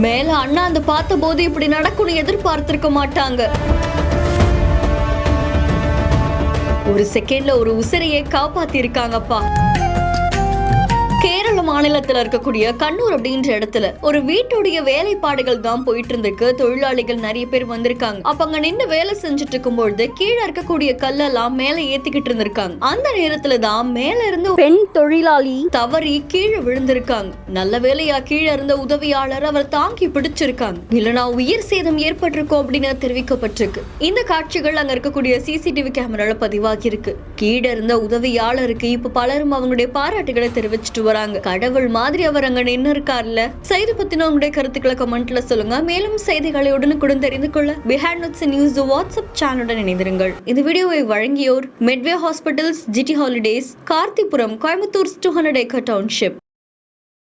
மேல அண்ணா அந்த பார்த்த போது இப்படி நடக்கும்னு எதிர்பார்த்திருக்க மாட்டாங்க. ஒரு செகண்ட்ல ஒரு உசிரையை காப்பாத்தி இருக்காங்கப்பா. கேரள மாநிலத்துல இருக்கக்கூடிய கண்ணூர் அப்படின்ற இடத்துல ஒரு வீட்டுடைய வேலைப்பாடுகள் தான் போயிட்டு இருந்திருக்கு. தொழிலாளிகள் நிறைய பேர் வந்திருக்காங்க. அப்ப அங்க நின்று வேலை செஞ்சுட்டு இருக்கும் பொழுது கீழே இருக்கக்கூடிய கல்லெல்லாம் மேல ஏத்திக்கிட்டு இருந்திருக்காங்க. அந்த நேரத்துலதான் மேல இருந்து பெண் தொழிலாளி தவறி கீழே விழுந்திருக்காங்க. நல்ல வேலையா கீழே இருந்த உதவியாளர் அவர் தாங்கி பிடிச்சிருக்காங்க. இல்லனா உயிர் சேதம் ஏற்பட்டிருக்கும் அப்படின்னு தெரிவிக்கப்பட்டிருக்கு. இந்த காட்சிகள் அங்க இருக்கக்கூடிய சிசிடிவி கேமரால பதிவாகி இருக்கு. கீழே இருந்த உதவியாளருக்கு இப்ப பலரும் அவங்களுடைய பாராட்டுகளை தெரிவிச்சுட்டு வராங்க. கடவுள் மாதிரி அவர் அங்க நின்னு இருக்கார்ல. செய்தி பத்தின உங்களுடைய கருத்துக்களை கமெண்ட்ல சொல்லுங்க. மேலும் செய்திகளை உடனுக்குடன் தெரிந்து கொள்ள பிஹைண்ட் நோட்ஸ் நியூஸ் வாட்ஸ்அப் சேனலுடன் இணைந்திருங்கள். இந்த வீடியோவை வழங்கியோர் Medway hospitals, GD holidays, Karthipuram, Coimbatore 200 acre township.